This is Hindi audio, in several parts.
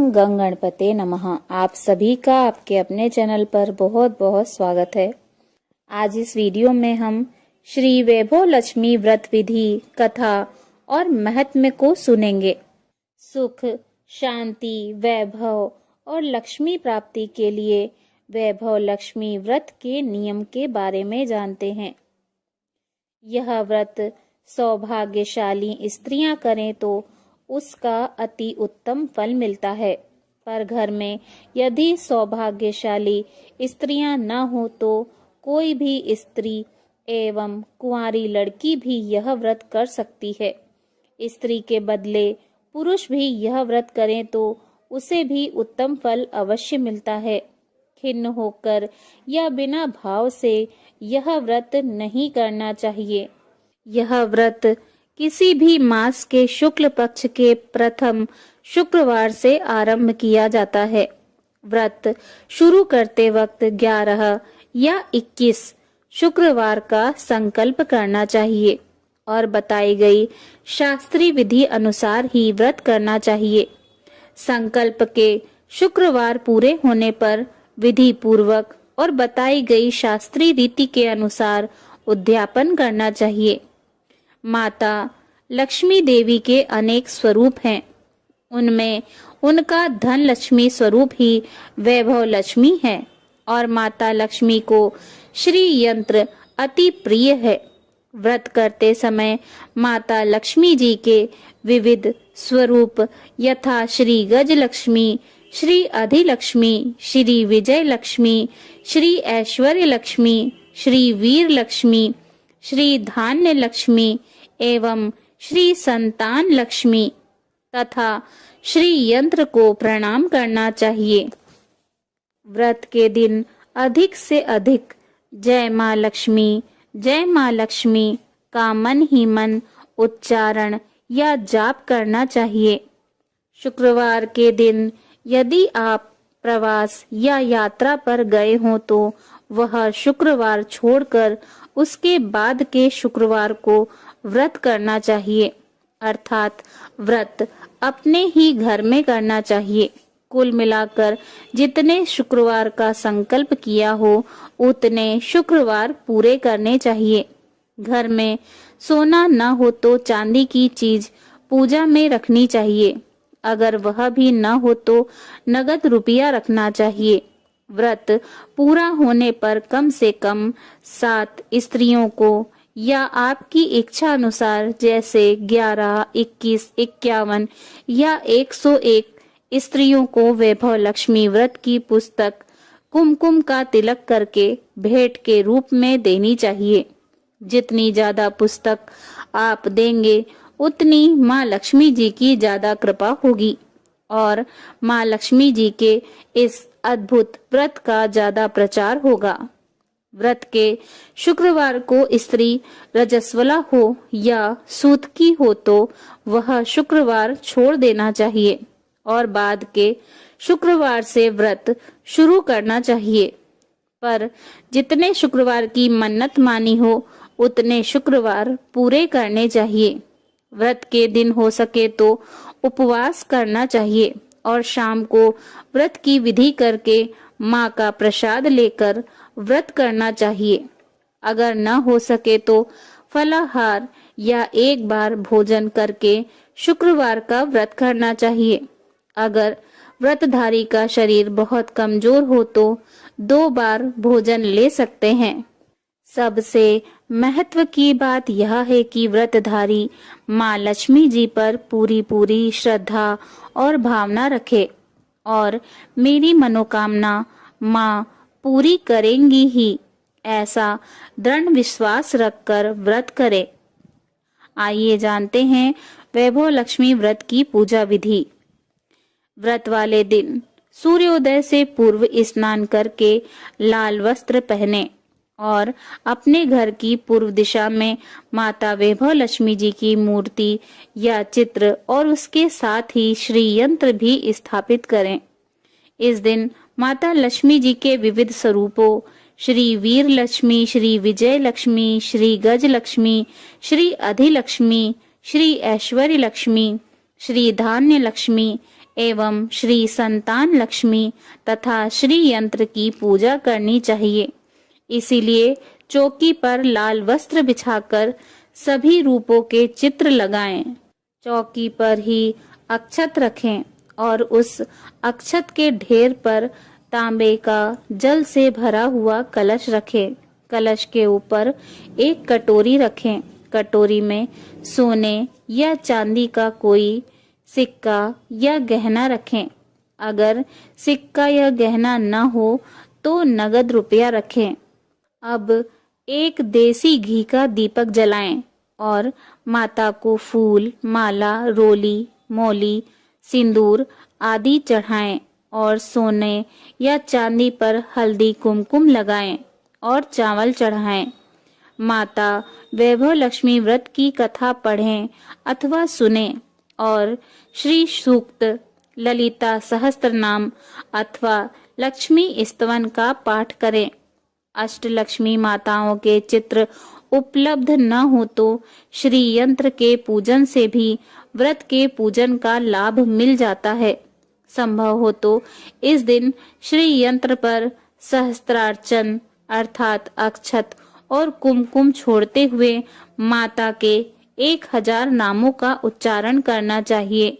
ओम गंग गणपते नमः। आप सभी का आपके अपने चैनल पर बहुत बहुत स्वागत है। आज इस वीडियो में हम श्री वैभव लक्ष्मी व्रत विधि कथा और महत्व को सुनेंगे। सुख, शांति, वैभव और लक्ष्मी प्राप्ति के लिए वैभव लक्ष्मी व्रत के नियम के बारे में जानते हैं। यह व्रत सौभाग्यशाली स्त्रियां करें तो उसका अति उत्तम फल मिलता है, पर घर में यदि सौभाग्यशाली स्त्रियां न हो तो कोई भी स्त्री एवं कुंवारी लड़की भी यह व्रत कर सकती है। स्त्री के बदले पुरुष भी यह व्रत करें तो उसे भी उत्तम फल अवश्य मिलता है। खिन्न होकर या बिना भाव से यह व्रत नहीं करना चाहिए। यह व्रत किसी भी मास के शुक्ल पक्ष के प्रथम शुक्रवार से आरंभ किया जाता है। व्रत शुरू करते वक्त 11 या 21 शुक्रवार का संकल्प करना चाहिए और बताई गई शास्त्रीय विधि अनुसार ही व्रत करना चाहिए। संकल्प के शुक्रवार पूरे होने पर विधि पूर्वक और बताई गई शास्त्रीय रीति के अनुसार उद्यापन करना चाहिए। माता लक्ष्मी देवी के अनेक स्वरूप हैं। उनमें उनका धन लक्ष्मी स्वरूप ही वैभव लक्ष्मी है और माता लक्ष्मी को श्री यंत्र अति प्रिय है। व्रत करते समय माता लक्ष्मी जी के विविध स्वरूप यथा श्री गज लक्ष्मी, श्री अधिलक्ष्मी, श्री विजय लक्ष्मी, श्री ऐश्वर्य लक्ष्मी, श्री वीर लक्ष्मी, श्री धान्य लक्ष्मी एवं श्री संतान लक्ष्मी तथा श्री यंत्र को प्रणाम करना चाहिए। व्रत के दिन अधिक से अधिक जय मां लक्ष्मी का मन ही मन उच्चारण या जाप करना चाहिए। शुक्रवार के दिन यदि आप प्रवास या यात्रा पर गए हों तो वह शुक्रवार छोड़कर उसके बाद के शुक्रवार को व्रत करना चाहिए, अर्थात व्रत अपने ही घर में करना चाहिए। कुल मिलाकर जितने शुक्रवार का संकल्प किया हो उतने शुक्रवार पूरे करने चाहिए। घर में सोना न हो तो चांदी की चीज पूजा में रखनी चाहिए। अगर वह भी न हो तो नगद रुपया रखना चाहिए। व्रत पूरा होने पर कम से कम 7 स्त्रियों को या आपकी इच्छा अनुसार जैसे 11, 21, 51 या 101 स्त्रियों को वैभव लक्ष्मी व्रत की पुस्तक कुमकुम का तिलक करके भेंट के रूप में देनी चाहिए। जितनी ज्यादा पुस्तक आप देंगे उतनी माँ लक्ष्मी जी की ज्यादा कृपा होगी और माँ लक्ष्मी जी के इस अद्भुत व्रत का ज्यादा प्रचार होगा। व्रत के शुक्रवार को स्त्री रजस्वला हो या सूतकी हो तो वह शुक्रवार छोड़ देना चाहिए और बाद के शुक्रवार से व्रत शुरू करना चाहिए। पर जितने शुक्रवार की मन्नत मानी हो उतने शुक्रवार पूरे करने चाहिए। व्रत के दिन हो सके तो उपवास करना चाहिए और शाम को व्रत की विधि करके माँ का प्रसाद लेकर व्रत करना चाहिए। अगर न हो सके तो फलाहार या एक बार भोजन करके शुक्रवार का व्रत करना चाहिए। अगर व्रतधारी का शरीर बहुत कमजोर हो तो 2 बार भोजन ले सकते हैं। सबसे महत्व की बात यह है कि व्रतधारी माँ लक्ष्मी जी पर पूरी श्रद्धा और भावना रखे और मेरी मनोकामना माँ पूरी करेंगी ही, ऐसा दृढ़ विश्वास रखकर व्रत करें। आइए जानते हैं वैभव लक्ष्मी व्रत की पूजा विधि। व्रत वाले दिन सूर्योदय से पूर्व स्नान करके लाल वस्त्र पहने और अपने घर की पूर्व दिशा में माता वैभव लक्ष्मी जी की मूर्ति या चित्र और उसके साथ ही श्री यंत्र भी स्थापित करें। इस दिन माता लक्ष्मी जी के विविध स्वरूपों श्री वीर लक्ष्मी, श्री विजय लक्ष्मी, श्री गज लक्ष्मी, श्री अधिलक्ष्मी, श्री ऐश्वर्य लक्ष्मी, श्री धान्य लक्ष्मी एवं श्री संतान लक्ष्मी तथा श्री यंत्र की पूजा करनी चाहिए। इसीलिए चौकी पर लाल वस्त्र बिछाकर सभी रूपों के चित्र लगाएं। चौकी पर ही अक्षत रखें और उस अक्षत के ढेर पर तांबे का जल से भरा हुआ कलश रखें। कलश के ऊपर एक कटोरी रखें। कटोरी में सोने या चांदी का कोई सिक्का या गहना रखें। अगर सिक्का या गहना न हो तो नगद रुपया रखें। अब एक देसी घी का दीपक जलाएं और माता को फूल, माला, रोली, मौली, सिंदूर आदि चढ़ाएं और सोने या चांदी पर हल्दी कुमकुम लगाएं और चावल चढ़ाएं। माता वैभव लक्ष्मी व्रत की कथा पढ़ें अथवा सुनें और श्री सूक्त, ललिता सहस्त्रनाम अथवा लक्ष्मी स्तवन का पाठ करें। अष्टलक्ष्मी माताओं के चित्र उपलब्ध न हो तो श्री यंत्र के पूजन से भी व्रत के पूजन का लाभ मिल जाता है। संभव हो तो इस दिन श्री यंत्र पर सहस्त्रार्चन अर्थात अक्षत और कुमकुम छोड़ते हुए माता के 1000 नामों का उच्चारण करना चाहिए।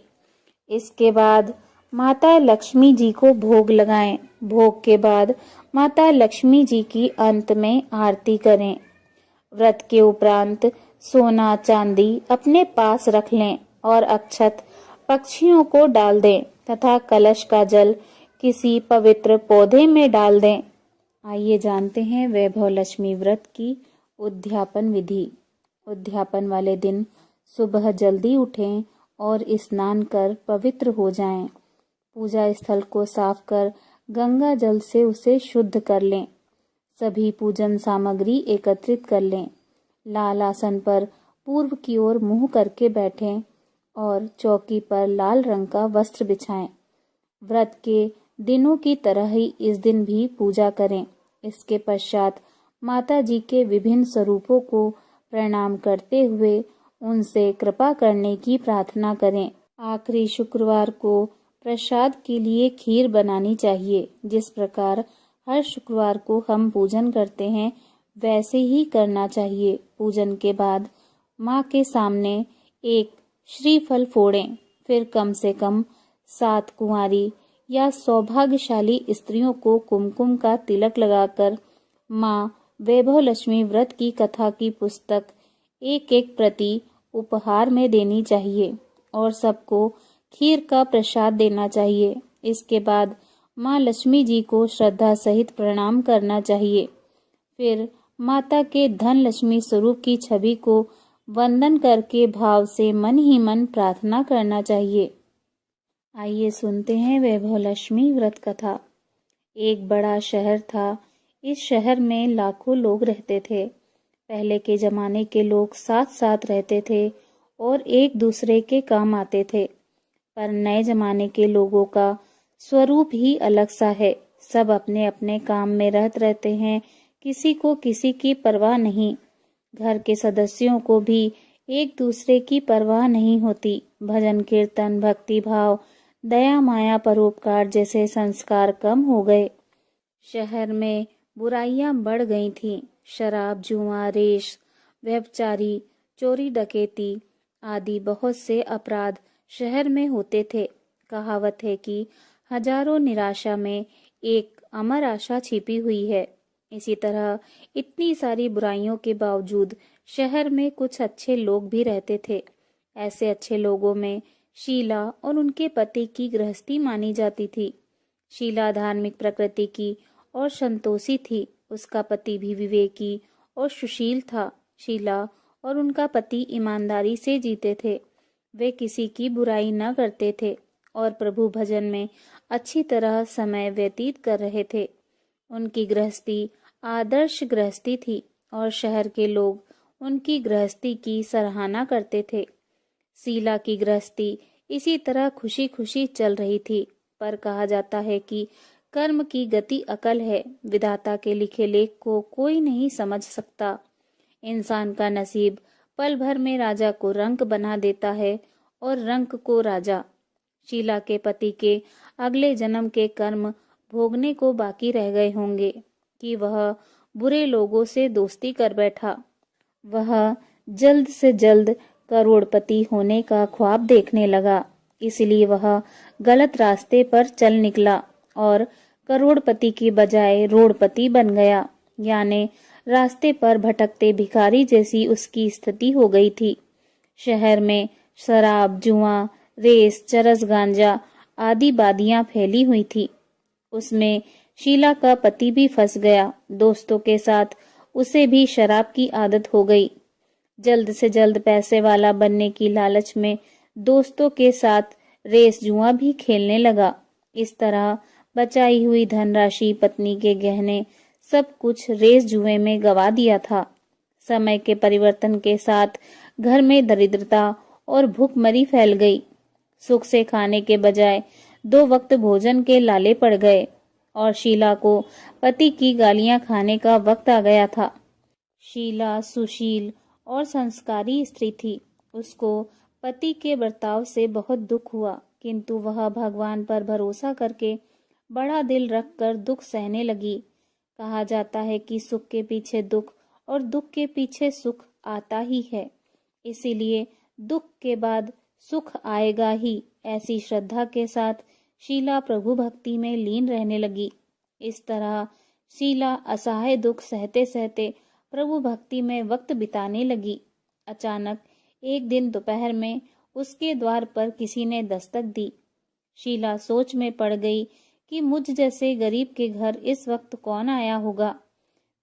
इसके बाद माता लक्ष्मी जी को भोग लगाएं। भोग के बाद माता लक्ष्मी जी की अंत में आरती करें। व्रत के उपरांत सोना चांदी अपने पास रख लें और अक्षत पक्षियों को डाल दें तथा कलश का जल किसी पवित्र पौधे में डाल दें। आइए जानते हैं वैभव लक्ष्मी व्रत की उद्यापन विधि। उद्यापन वाले दिन सुबह जल्दी उठें और स्नान कर पवित्र हो जाएं। पूजा स्थल को साफ कर गंगा जल से उसे शुद्ध कर लें। सभी पूजन सामग्री एकत्रित कर लें। लाल आसन पर पूर्व की ओर मुंह करके बैठें और चौकी पर लाल रंग का वस्त्र बिछाएं। व्रत के दिनों की तरह ही इस दिन भी पूजा करें। इसके पश्चात माता जी के विभिन्न स्वरूपों को प्रणाम करते हुए उनसे कृपा करने की प्रार्थना करें। आखिरी शुक्रवार को प्रसाद के लिए खीर बनानी चाहिए। जिस प्रकार हर शुक्रवार को हम पूजन करते हैं वैसे ही करना चाहिए। पूजन के बाद माँ के सामने एक श्रीफल फोड़ें। फिर कम से कम 7 कुंवारी या सौभाग्यशाली स्त्रियों को कुमकुम का तिलक लगाकर माँ वैभव लक्ष्मी व्रत की कथा की पुस्तक एक प्रति उपहार में देनी चाहिए और सबको खीर का प्रसाद देना चाहिए। इसके बाद माँ लक्ष्मी जी को श्रद्धा सहित प्रणाम करना चाहिए। फिर माता के धन लक्ष्मी स्वरूप की छवि को वंदन करके भाव से मन ही मन प्रार्थना करना चाहिए। आइए सुनते हैं वैभव लक्ष्मी व्रत कथा। एक बड़ा शहर था। इस शहर में लाखों लोग रहते थे। पहले के जमाने के लोग साथ साथ रहते थे और एक दूसरे के काम आते थे। पर नए जमाने के लोगों का स्वरूप ही अलग सा है। सब अपने अपने काम में रहते हैं। किसी को किसी की परवाह नहीं। घर के सदस्यों को भी एक दूसरे की परवाह नहीं होती। भजन कीर्तन, भक्ति भाव, दया माया, परोपकार जैसे संस्कार कम हो गए। शहर में बुराइयां बढ़ गई थीं। शराब, जुआ, रेश, व्यभिचारी, चोरी डकैती आदि बहुत से अपराध शहर में होते थे। कहावत है कि हजारों निराशा में एक अमर आशा छिपी हुई है। इसी तरह इतनी सारी बुराइयों के बावजूद शहर में कुछ अच्छे लोग भी रहते थे। ऐसे अच्छे लोगों में शीला और उनके पति की गृहस्थी मानी जाती थी। शीला धार्मिक प्रकृति की और संतोषी थी। उसका पति भी विवेकी और सुशील था। शीला और उनका पति ईमानदारी से जीते थे। वे किसी की बुराई न करते थे और प्रभु भजन में अच्छी तरह समय व्यतीत कर रहे थे। उनकी गृहस्थी आदर्श गृहस्थी थी और शहर के लोग उनकी गृहस्थी की सराहना करते थे। शीला की गृहस्थी इसी तरह खुशी खुशी चल रही थी। पर कहा जाता है कि कर्म की गति अकल है। विधाता के लिखे लेख को कोई नहीं समझ सकता। इंसान का नसीब पल भर में राजा को रंक बना देता है और रंक को राजा। शीला के पति के अगले जन्म के कर्म भोगने को बाकी रह गए होंगे कि वह बुरे लोगों से दोस्ती कर बैठा। वह जल्द से जल्द करोड़पति होने का ख्वाब देखने लगा, इसलिए वह गलत रास्ते पर चल निकला और करोड़पति की बजाय रोड़पति बन गया, यानी रास्ते पर भटकते भिखारी जैसी उसकी स्थिति हो गई थी। शहर में शराब, जुआ, रेस, चरस, गांजा आदि बादियां फैली हुई थी। उसमें शीला का पति भी फंस गया। दोस्तों के साथ उसे भी शराब की आदत हो गई। जल्द से जल्द पैसे वाला बनने की लालच में दोस्तों के साथ रेस, जुआ भी खेलने लगा। इस तरह बचाई हुई धनराशि, पत्नी के गहने, सब कुछ रेस जुए में गवा दिया था। समय के परिवर्तन के साथ घर में दरिद्रता और भूखमरी फैल गई। सुख से खाने के बजाय 2 वक्त भोजन के लाले पड़ गए और शीला को पति की गालियां खाने का वक्त आ गया था। शीला सुशील और संस्कारी स्त्री थी। उसको पति के बर्ताव से बहुत दुख हुआ, किंतु वह भगवान पर भरोसा करके बड़ा दिल रखकर दुख सहने लगी। कहा जाता है कि सुख के पीछे दुख और दुख के पीछे सुख आता ही है, इसीलिए दुख के बाद सुख आएगा ही। ऐसी श्रद्धा के साथ शीला प्रभु भक्ति में लीन रहने लगी। इस तरह शीला असहाय दुख सहते सहते प्रभु भक्ति में वक्त बिताने लगी। अचानक एक दिन दोपहर में उसके द्वार पर किसी ने दस्तक दी। शीला सोच में पड़ गई कि मुझ जैसे गरीब के घर इस वक्त कौन आया होगा।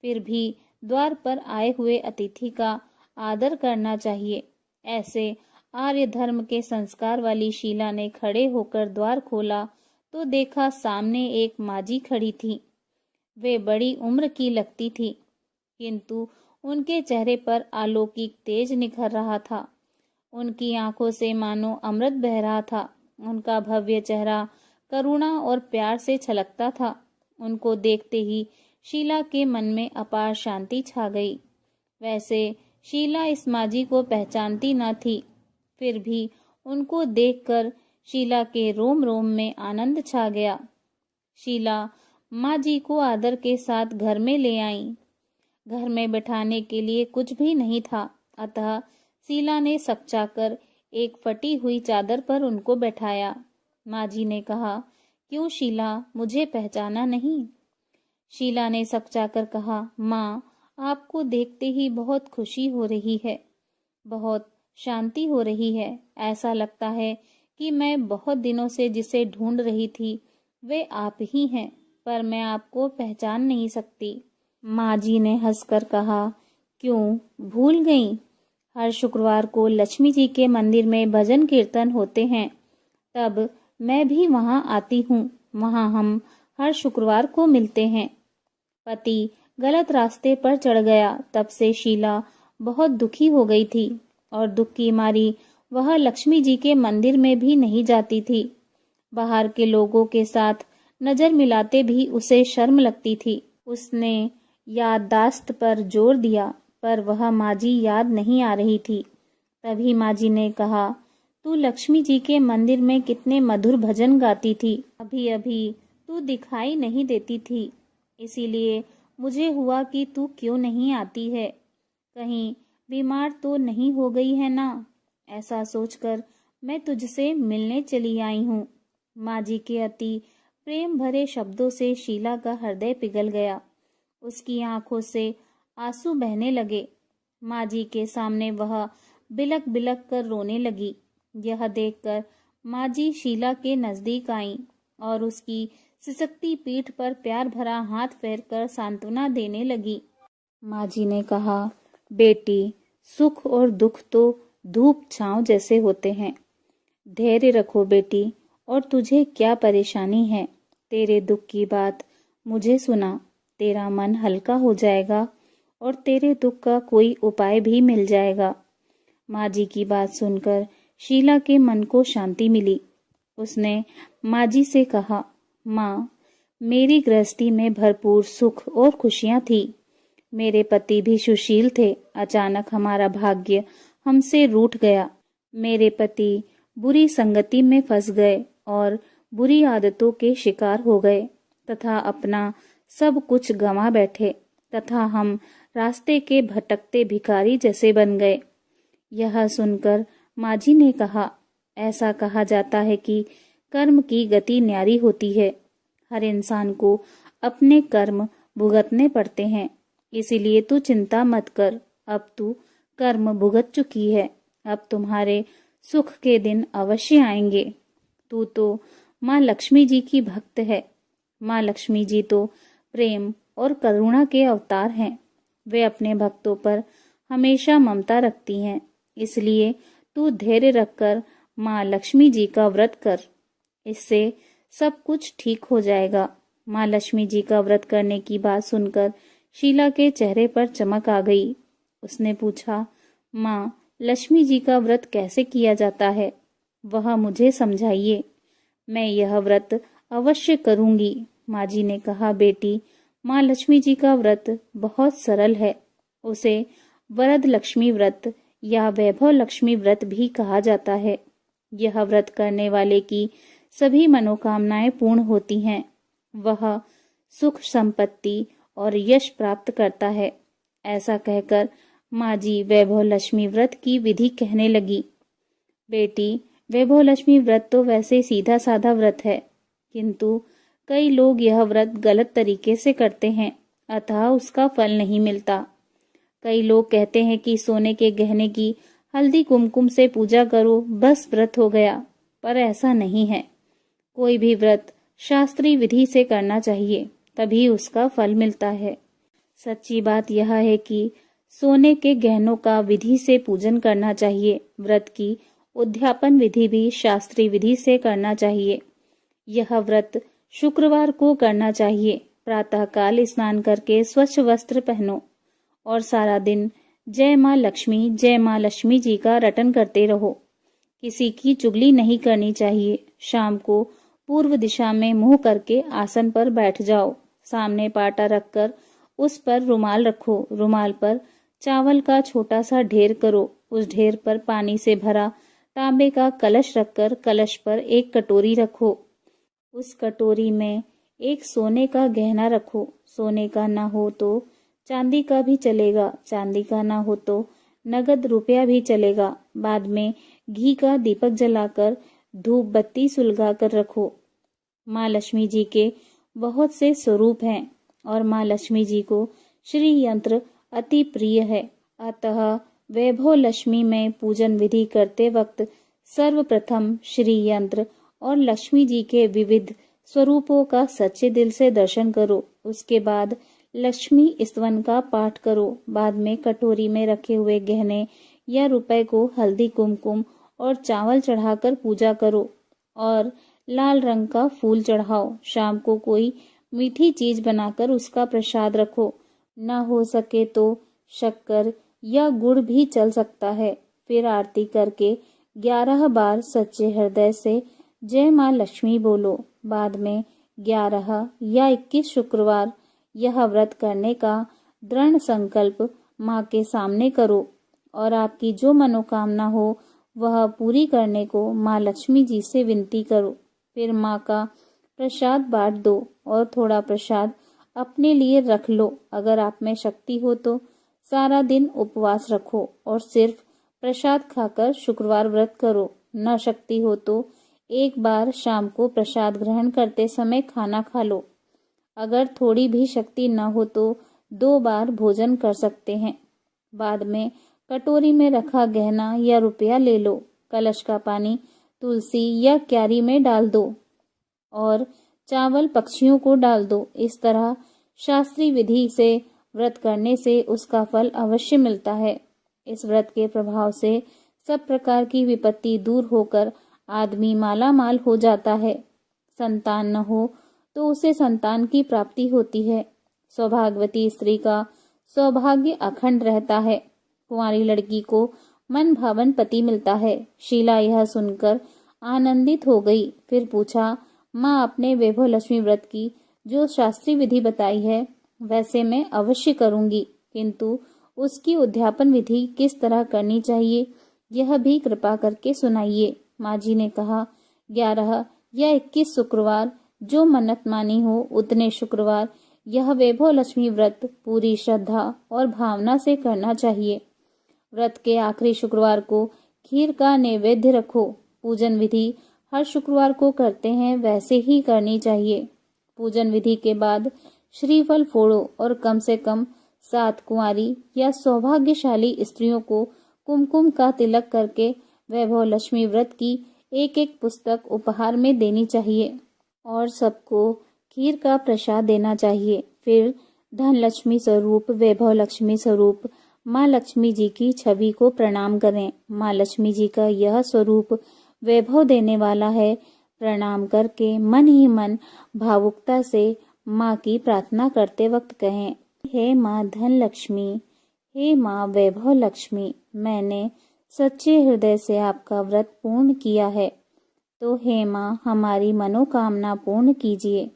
फिर भी द्वार पर आए हुए अतिथि का आदर करना चाहिए। ऐसे आर्य धर्म के संस्कार वाली शीला ने खड़े होकर द्वार खोला तो देखा सामने एक माजी खड़ी थी। वे बड़ी उम्र की लगती थी, किंतु उनके चेहरे पर अलौकिक तेज निखर रहा था। उनकी आंखों से मानो अमृत बह रहा था। उनका भव्य चेहरा करुणा और प्यार से छलकता था। उनको देखते ही शीला के मन में अपार शांति छा गई। वैसे शीला इस माजी को पहचानती न थी, फिर भी उनको देखकर शीला के रोम रोम में आनंद छा गया। शीला माँ जी को आदर के साथ घर में ले आई। घर में बैठाने के लिए कुछ भी नहीं था, अतः शीला ने सकचाकर एक फटी हुई चादर पर उनको बैठाया। माँ जी ने कहा, क्यों शीला, मुझे पहचाना नहीं? शीला ने सकचाकर कहा, माँ, आपको देखते ही बहुत खुशी हो रही है, बहुत शांति हो रही है। ऐसा लगता है कि मैं बहुत दिनों से जिसे ढूंढ रही थी वे आप ही हैं, पर मैं आपको पहचान नहीं सकती। माँ जी ने हंसकर कहा, क्यों भूल गई? हर शुक्रवार को लक्ष्मी जी के मंदिर में भजन कीर्तन होते हैं, तब मैं भी वहां आती हूँ। वहां हम हर शुक्रवार को मिलते हैं। पति गलत रास्ते पर चढ़ गया, तब से शीला बहुत दुखी हो गई थी और दुख की मारी वह लक्ष्मी जी के मंदिर में भी नहीं जाती थी। बाहर के लोगों के साथ नजर मिलाते भी उसे शर्म लगती थी। उसने याददाश्त पर जोर दिया, पर वह माजी याद नहीं आ रही थी। तभी माजी ने कहा, तू लक्ष्मी जी के मंदिर में कितने मधुर भजन गाती थी, अभी अभी तू दिखाई नहीं देती थी, इसीलिए मुझे हुआ कि तू क्यों नहीं आती है। कहीं बीमार तो नहीं हो गई है ना? ऐसा सोचकर मैं तुझसे मिलने चली आई हूँ। माँ जी के अति प्रेम भरे शब्दों से शीला का हृदय पिघल गया। उसकी आंखों से आंसू बहने लगे। माँ जी के सामने वह बिलक बिलक कर रोने लगी। यह देखकर माँ जी शीला के नजदीक आईं और उसकी सिसकती पीठ पर प्यार भरा हाथ फेरकर सांत्वना देने लगी। माँ जी ने कहा, बेटी, सुख और दुख तो धूप छांव जैसे होते हैं। धैर्य रखो बेटी, और तुझे क्या परेशानी है? तेरे दुख की बात मुझे सुना, तेरा मन हल्का हो जाएगा और तेरे दुख का कोई उपाय भी मिल जाएगा। माँ जी की बात सुनकर शीला के मन को शांति मिली। उसने माँ जी से कहा, माँ, मेरी गृहस्थी में भरपूर सुख और खुशियाँ थी। मेरे पति भी सुशील थे। अचानक हमारा भाग्य हमसे रूठ गया। मेरे पति बुरी संगति में फंस गए और बुरी आदतों के शिकार हो गए तथा अपना सब कुछ गंवा बैठे तथा हम रास्ते के भटकते भिखारी जैसे बन गए। यह सुनकर माँ जी ने कहा, ऐसा कहा जाता है कि कर्म की गति न्यारी होती है। हर इंसान को अपने कर्म भुगतने पड़ते हैं, इसीलिए तू चिंता मत कर। अब तू कर्म भुगत चुकी है, अब तुम्हारे सुख के दिन अवश्य आएंगे। तू तो माँ लक्ष्मी जी की भक्त है। माँ लक्ष्मी जी तो प्रेम और करुणा के अवतार हैं। वे अपने भक्तों पर हमेशा ममता रखती हैं। इसलिए तू धैर्य रखकर माँ लक्ष्मी जी का व्रत कर, इससे सब कुछ ठीक हो जाएगा। माँ लक्ष्मी जी का व्रत करने की बात सुनकर शीला के चेहरे पर चमक आ गई। उसने पूछा, माँ लक्ष्मी जी का व्रत कैसे किया जाता है, वह मुझे समझाइए। मैं यह व्रत अवश्य करूंगी। माँ जी ने कहा, बेटी, माँ लक्ष्मी जी का व्रत बहुत सरल है। उसे वरद लक्ष्मी व्रत या वैभव लक्ष्मी व्रत भी कहा जाता है। यह व्रत करने वाले की सभी मनोकामनाएं पूर्ण होती हैं। वह सुख संपत्ति और यश प्राप्त करता है। ऐसा कहकर माँ जी वैभव लक्ष्मी व्रत की विधि कहने लगी। बेटी, वैभव लक्ष्मी व्रत तो वैसे सीधा साधा व्रत है, किंतु कई लोग यह व्रत गलत तरीके से करते हैं, अतः उसका फल नहीं मिलता। कई लोग कहते हैं कि सोने के गहने की हल्दी कुमकुम से पूजा करो, बस व्रत हो गया, पर ऐसा नहीं है। कोई भी व्रत शास्त्रीय विधि से करना चाहिए, तभी उसका फल मिलता है। सच्ची बात यह है कि सोने के गहनों का विधि से पूजन करना चाहिए। व्रत की उद्यापन विधि भी शास्त्रीय विधि से करना चाहिए। यह व्रत शुक्रवार को करना चाहिए। प्रातःकाल स्नान करके स्वच्छ वस्त्र पहनो और सारा दिन जय माँ लक्ष्मी जी का रटन करते रहो। किसी की चुगली नहीं करनी चाहिए। शाम को पूर्व दिशा में मुंह करके आसन पर बैठ जाओ। सामने पाटा रखकर उस पर रुमाल रखो। रुमाल पर चावल का छोटा सा ढेर करो। उस ढेर पर पानी से भरा तांबे का कलश रखकर कलश पर एक कटोरी रखो। उस कटोरी में एक सोने का गहना रखो। सोने का ना हो तो चांदी का भी चलेगा, चांदी का ना हो तो नगद रुपया भी चलेगा। बाद में घी का दीपक जलाकर धूप बत्ती सुलगा कर रखो। माँ लक्ष्मी जी के बहुत से स्वरूप हैं और माँ लक्ष्मी जी को श्री यंत्र अति प्रिय है। अतः वैभव लक्ष्मी में पूजन विधि करते वक्त सर्वप्रथम श्री यंत्र और लक्ष्मी जी के विविध स्वरूपों का सच्चे दिल से दर्शन करो। उसके बाद लक्ष्मी स्तवन का पाठ करो। बाद में कटोरी में रखे हुए गहने या रुपए को हल्दी कुमकुम और चावल चढ़ाकर पूजा करो और लाल रंग का फूल चढ़ाओ। शाम को कोई मीठी चीज बनाकर उसका प्रसाद रखो। न हो सके तो शक्कर या गुड़ भी चल सकता है। फिर आरती करके 11 बार सच्चे हृदय से जय माँ लक्ष्मी बोलो। बाद में 11 या 21 शुक्रवार यह व्रत करने का दृढ़ संकल्प माँ के सामने करो और आपकी जो मनोकामना हो वह पूरी करने को माँ लक्ष्मी जी से विनती करो। फिर माँ का प्रसाद बांट दो और थोड़ा प्रसाद अपने लिए रख लो। अगर आप में शक्ति हो तो सारा दिन उपवास रखो और सिर्फ प्रसाद खाकर शुक्रवार व्रत करो। न शक्ति हो तो एक बार शाम को प्रसाद ग्रहण करते समय खाना खा लो। अगर थोड़ी भी शक्ति न हो तो 2 बार भोजन कर सकते हैं। बाद में कटोरी में रखा गहना या रुपया ले लो। कलश का पानी तुलसी या क्यारी में डाल दो और चावल पक्षियों को डाल दो। इस तरह शास्त्रीय विधि से व्रत करने से उसका फल अवश्य मिलता है। इस व्रत के प्रभाव से सब प्रकार की विपत्ति दूर होकर आदमी माला माल हो जाता है। संतान न हो तो उसे संतान की प्राप्ति होती है। सौभाग्यवती स्त्री का सौभाग्य अखंड रहता है। कुंवारी लड़की को मन भावन पति मिलता है। शीला यह सुनकर आनंदित हो गई। फिर पूछा, माँ, अपने वैभव लक्ष्मी व्रत की जो शास्त्रीय विधि बताई है वैसे मैं अवश्य करूंगी, किंतु उसकी उद्यापन विधि किस तरह करनी चाहिए यह भी कृपा करके सुनाइए। माँ जी ने कहा, 11 या 21 शुक्रवार जो मन्नत मानी हो उतने शुक्रवार यह वैभव लक्ष्मी व्रत पूरी श्रद्धा और भावना से करना चाहिए। व्रत के आखिरी शुक्रवार को खीर का नैवेद्य रखो। पूजन विधि हर शुक्रवार को करते हैं वैसे ही करनी चाहिए। पूजन विधि के बाद श्रीफल फोड़ो और कम से कम 7 कुंवारी या सौभाग्यशाली स्त्रियों को कुमकुम का तिलक करके वैभव लक्ष्मी व्रत की एक एक पुस्तक उपहार में देनी चाहिए और सबको खीर का प्रसाद देना चाहिए। फिर धन लक्ष्मी स्वरूप वैभव लक्ष्मी स्वरूप माँ लक्ष्मी जी की छवि को प्रणाम करें। माँ लक्ष्मी जी का यह स्वरूप वैभव देने वाला है। प्रणाम करके मन ही मन भावुकता से माँ की प्रार्थना करते वक्त कहें, हे माँ धन लक्ष्मी, हे माँ वैभव लक्ष्मी, मैंने सच्चे हृदय से आपका व्रत पूर्ण किया है, तो हे माँ हमारी मनोकामना पूर्ण कीजिए,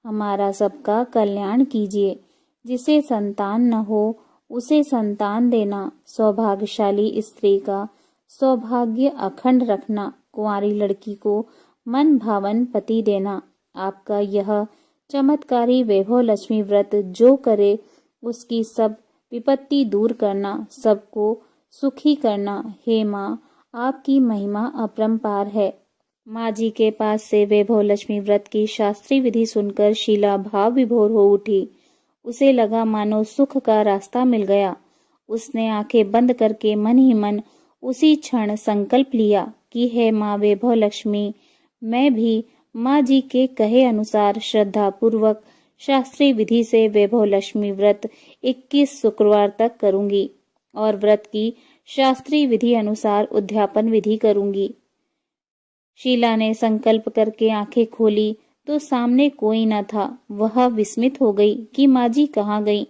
हमारा सबका कल्याण कीजिए। जिसे संतान न हो उसे संतान देना, सौभाग्यशाली स्त्री का सौभाग्य अखंड रखना, कुंवारी लड़की को मन भावन पति देना। आपका यह चमत्कारी वैभव लक्ष्मी व्रत जो करे उसकी सब विपत्ति दूर करना, सबको सुखी करना। हे माँ आपकी महिमा अपरंपार है। माँ जी के पास से वैभव लक्ष्मी व्रत की शास्त्रीय विधि सुनकर शीला भाव विभोर हो उठी। उसे लगा मानो सुख का रास्ता मिल गया। उसने आंखें बंद करके मन ही मन उसी क्षण संकल्प लिया कि हे माँ वैभव लक्ष्मी, मैं भी माँ जी के कहे अनुसार श्रद्धा पूर्वक शास्त्रीय विधि से वैभव लक्ष्मी व्रत 21 शुक्रवार तक करूंगी और व्रत की शास्त्रीय विधि अनुसार उद्यापन विधि करूंगी। शीला ने संकल्प करके आंखें खोली तो सामने कोई न था। वह विस्मित हो गई कि माँ जी कहाँ गई।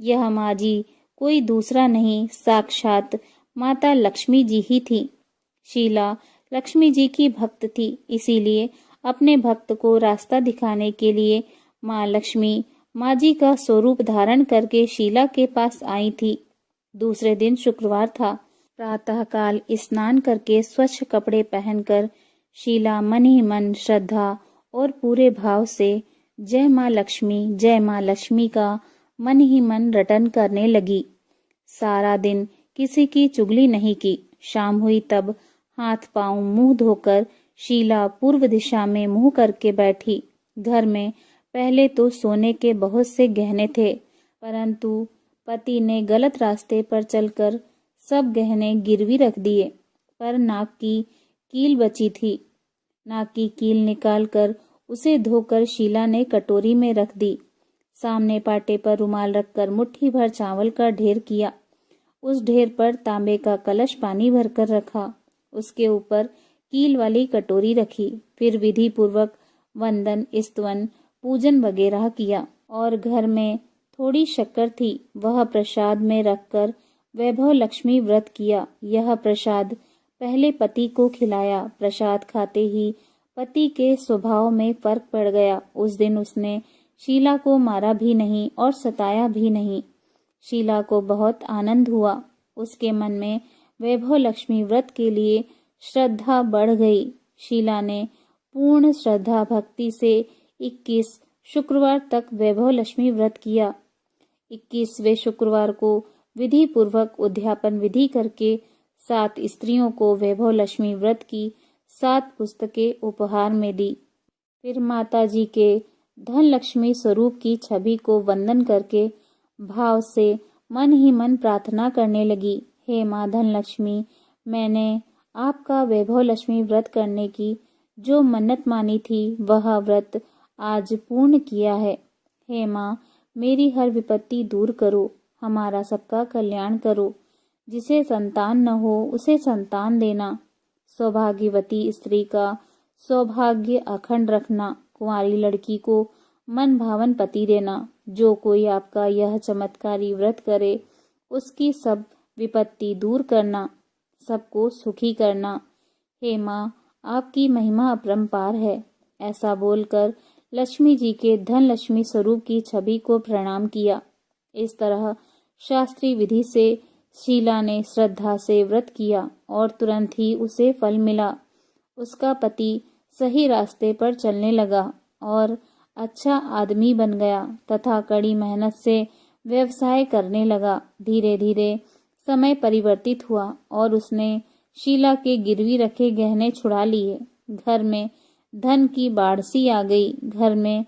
यह माँ जी कोई दूसरा नहीं, साक्षात माता लक्ष्मी जी ही थी। शीला लक्ष्मी जी की भक्त थी, इसीलिए अपने भक्त को रास्ता दिखाने के लिए माँ लक्ष्मी माँ जी का स्वरूप धारण करके शीला के पास आई थी। दूसरे दिन शुक्रवार था। प्रातःकाल स्नान करके स्वच्छ कपड़े पहनकर शीला मन ही मन श्रद्धा और पूरे भाव से जय माँ लक्ष्मी का मन ही मन रटन करने लगी। सारा दिन किसी की चुगली नहीं की। शाम हुई तब हाथ पांव मुंह धोकर शीला पूर्व दिशा में मुंह करके बैठी। घर में पहले तो सोने के बहुत से गहने थे, परंतु पति ने गलत रास्ते पर चलकर सब गहने गिरवी रख दिए। पर नाक की कील बची थी। नाक की कील निकालकर उसे धोकर शीला ने कटोरी में रख दी। सामने पाटे पर रुमाल रखकर मुट्ठी भर चावल का ढेर किया। उस ढेर पर तांबे का कलश पानी भरकर रखा। उसके ऊपर कील वाली कटोरी रखी। फिर विधि पूर्वक वंदन, स्तवन, पूजन वगैरह किया और घर में थोड़ी शक्कर थी, वह प्रसाद में रखकर वैभव लक्ष्मी व्रत किया। यह प्रसाद पहले पति को खिलाया। प्रसाद खाते ही पति के स्वभाव में फर्क पड़ गया। उस दिन उसने शीला को मारा भी नहीं और सताया भी नहीं। शीला को बहुत आनंद हुआ। उसके मन में वैभव लक्ष्मी व्रत के लिए श्रद्धा बढ़ गई। शीला ने पूर्ण श्रद्धा भक्ति से 21 शुक्रवार तक वैभव लक्ष्मी व्रत किया। 21वें शुक्रवार को विधि पूर्वक उद्यापन विधि करके 7 स्त्रियों को वैभव लक्ष्मी व्रत की 7 पुस्तकें उपहार में दी। फिर माता जी के धन लक्ष्मी स्वरूप की छवि को वंदन करके भाव से मन ही मन प्रार्थना करने लगी, हे माँ धन लक्ष्मी, मैंने आपका वैभव लक्ष्मी व्रत करने की जो मन्नत मानी थी वह व्रत आज पूर्ण किया है। हे माँ मेरी हर विपत्ति दूर करो, हमारा सबका कल्याण करो। जिसे संतान न हो उसे संतान देना, सौभाग्यवती स्त्री का सौभाग्य अखंड रखना, कुंवारी लड़की को मन भावन पति देना। जो कोई आपका यह चमत्कारी व्रत करे उसकी सब विपत्ति दूर करना, सबको सुखी करना। हे माँ आपकी महिमा अपरंपार है। ऐसा बोलकर लक्ष्मी जी के धन लक्ष्मी स्वरूप की छवि को प्रणाम किया। इस तरह शास्त्रीय विधि से शीला ने श्रद्धा से व्रत किया और तुरंत ही उसे फल मिला। उसका पति सही रास्ते पर चलने लगा और अच्छा आदमी बन गया तथा कड़ी मेहनत से व्यवसाय करने लगा। धीरे धीरे समय परिवर्तित हुआ और उसने शीला के गिरवी रखे गहने छुड़ा लिए। घर में धन की बाढ़ सी आ गई। घर में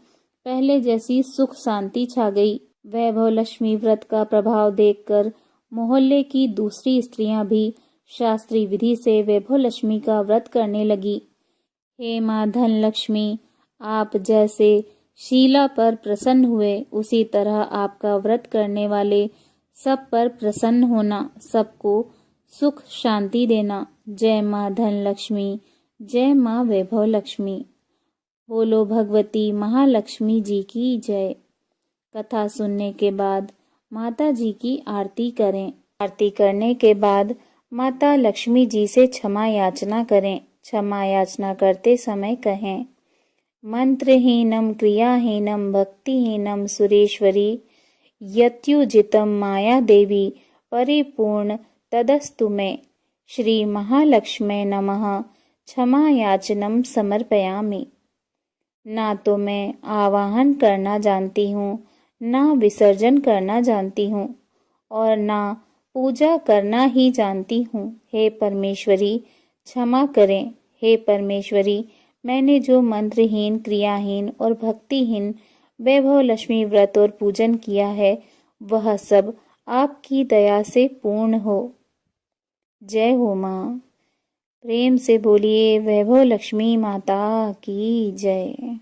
पहले जैसी सुख शांति छा गई। वैभव लक्ष्मी व्रत का प्रभाव देखकर मोहल्ले की दूसरी स्त्रियां भी शास्त्रीय विधि से वैभव लक्ष्मी का व्रत करने लगी। हे माँ धन लक्ष्मी, आप जैसे शीला पर प्रसन्न हुए उसी तरह आपका व्रत करने वाले सब पर प्रसन्न होना, सबको सुख शांति देना। जय माँ धन लक्ष्मी, जय माँ वैभव लक्ष्मी। बोलो भगवती महालक्ष्मी जी की जय। कथा सुनने के बाद माता जी की आरती करें। आरती करने के बाद माता लक्ष्मी जी से क्षमा याचना करें। क्षमा याचना करते समय कहें, मंत्रहीनम क्रियाहीनम भक्तिहीनम सुरेश्वरी यत्युजितम माया देवी परिपूर्ण तदस्तु मे। श्री महालक्ष्मी नमः। क्षमा याचनम समर्पयामि। ना तो मैं आवाहन करना जानती हूँ, ना विसर्जन करना जानती हूँ और ना पूजा करना ही जानती हूँ। हे परमेश्वरी क्षमा करें। हे परमेश्वरी, मैंने जो मंत्रहीन, क्रियाहीन और भक्तिहीन वैभव लक्ष्मी व्रत और पूजन किया है वह सब आपकी दया से पूर्ण हो। जय हो माँ। प्रेम से बोलिए वैभव लक्ष्मी माता की जय।